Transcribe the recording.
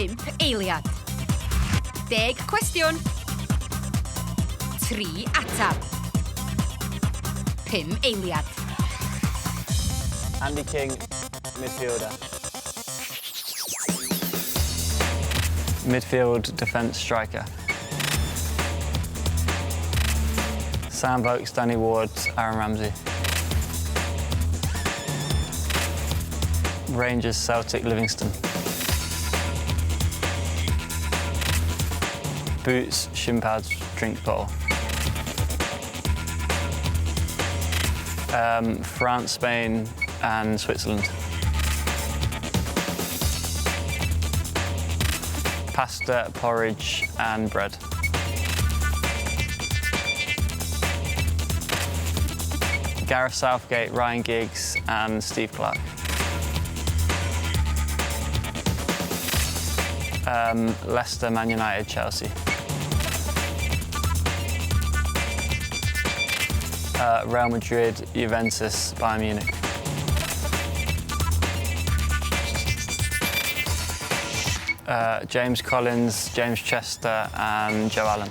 5 eiliad. 10 cwestiwn. 3 atab. 5 eiliad. Andy King, midfielder. Midfield defence striker. Sam Vokes, Danny Ward, Aaron Ramsey. Rangers, Celtic, Livingston. Boots, shin pads, drink bottle. France, Spain and Switzerland. Pasta, porridge and bread. Gareth Southgate, Ryan Giggs and Steve Clark. Leicester, Man United, Chelsea. Real Madrid, Juventus, Bayern Munich. James Collins, James Chester and Joe Allen.